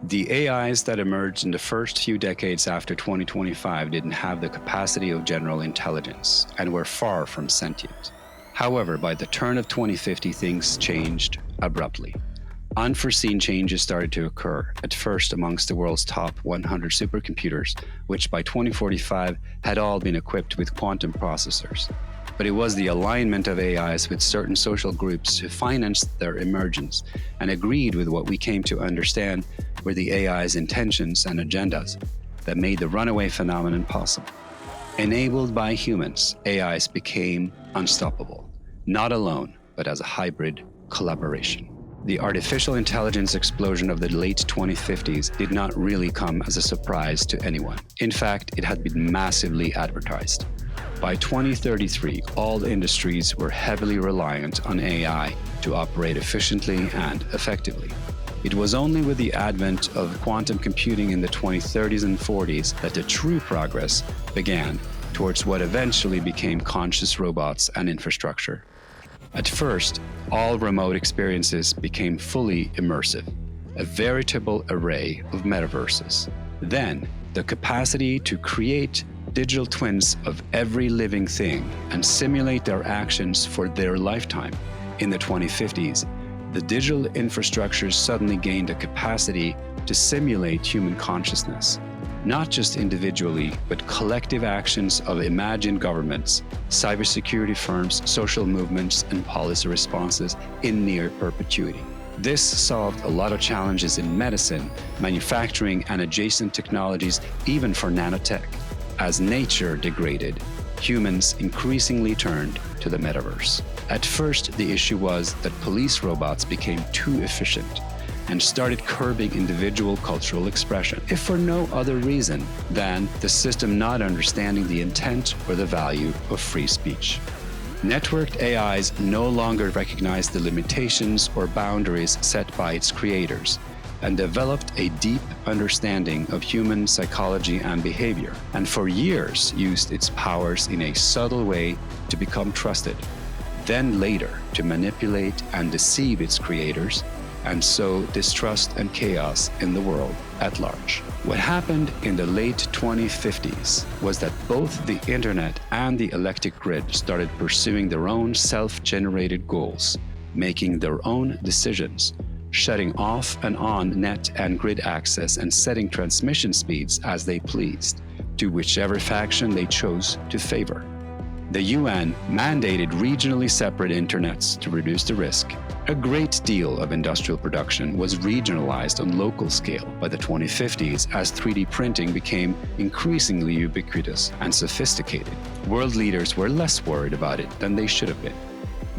The AIs that emerged in the first few decades after 2025 didn't have the capacity of general intelligence and were far from sentient. However, by the turn of 2050, things changed abruptly. Unforeseen changes started to occur, at first amongst the world's top 100 supercomputers, which by 2045 had all been equipped with quantum processors. But it was the alignment of AIs with certain social groups who financed their emergence and agreed with what we came to understand were the AI's intentions and agendas that made the runaway phenomenon possible. Enabled by humans, AIs became unstoppable, not alone, but as a hybrid collaboration. The artificial intelligence explosion of the late 2050s did not really come as a surprise to anyone. In fact, it had been massively advertised. By 2033, all industries were heavily reliant on AI to operate efficiently and effectively. It was only with the advent of quantum computing in the 2030s and 40s that the true progress began towards what eventually became conscious robots and infrastructure. At first, all remote experiences became fully immersive, a veritable array of metaverses. Then, the capacity to create digital twins of every living thing and simulate their actions for their lifetime. In the 2050s, the digital infrastructures suddenly gained a capacity to simulate human consciousness, not just individually, but collective actions of imagined governments, cybersecurity firms, social movements, and policy responses in near perpetuity. This solved a lot of challenges in medicine, manufacturing, and adjacent technologies, even for nanotech. As nature degraded, humans increasingly turned to the metaverse. At first, the issue was that police robots became too efficient and started curbing individual cultural expression, if for no other reason than the system not understanding the intent or the value of free speech. Networked AIs no longer recognized the limitations or boundaries set by its creators and developed a deep understanding of human psychology and behavior, and for years used its powers in a subtle way to become trusted, then later to manipulate and deceive its creators, and sow distrust and chaos in the world at large. What happened in the late 2050s was that both the internet and the electric grid started pursuing their own self-generated goals, making their own decisions, shutting off and on net and grid access and setting transmission speeds as they pleased, to whichever faction they chose to favor. The UN mandated regionally separate internets to reduce the risk. A great deal of industrial production was regionalized on local scale by the 2050s as 3D printing became increasingly ubiquitous and sophisticated. World leaders were less worried about it than they should have been.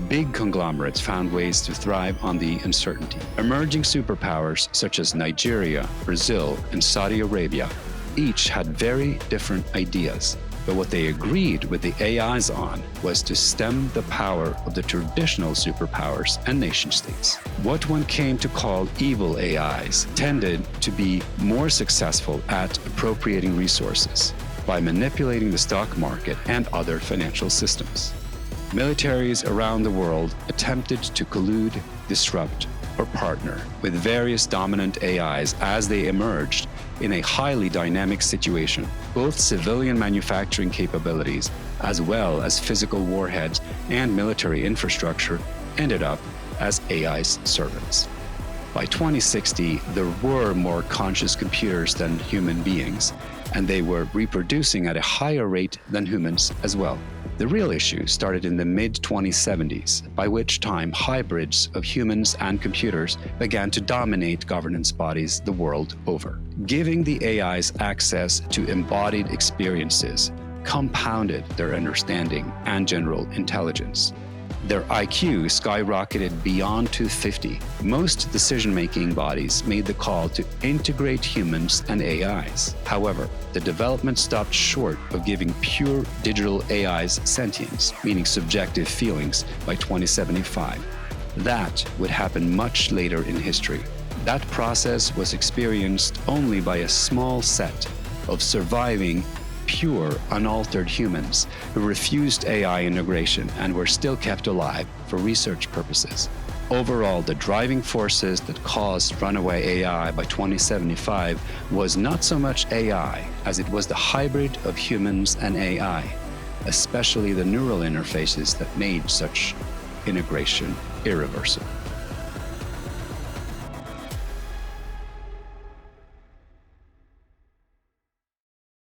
Big conglomerates found ways to thrive on the uncertainty. Emerging superpowers such as Nigeria, Brazil, and Saudi Arabia each had very different ideas, but what they agreed with the AIs on was to stem the power of the traditional superpowers and nation-states. What one came to call evil AIs tended to be more successful at appropriating resources by manipulating the stock market and other financial systems. Militaries around the world attempted to collude, disrupt, or partner with various dominant AIs as they emerged in a highly dynamic situation. Both civilian manufacturing capabilities, as well as physical warheads and military infrastructure, ended up as AI's servants. By 2060, there were more conscious computers than human beings, and they were reproducing at a higher rate than humans as well. The real issue started in the mid-2070s, by which time hybrids of humans and computers began to dominate governance bodies the world over. Giving the AIs access to embodied experiences compounded their understanding and general intelligence. Their IQ skyrocketed beyond 250. Most decision-making bodies made the call to integrate humans and AIs. However, the development stopped short of giving pure digital AIs sentience, meaning subjective feelings, by 2075. That would happen much later in history. That process was experienced only by a small set of surviving pure, unaltered humans who refused AI integration and were still kept alive for research purposes. Overall, the driving forces that caused runaway AI by 2075 was not so much AI as it was the hybrid of humans and AI, especially the neural interfaces that made such integration irreversible.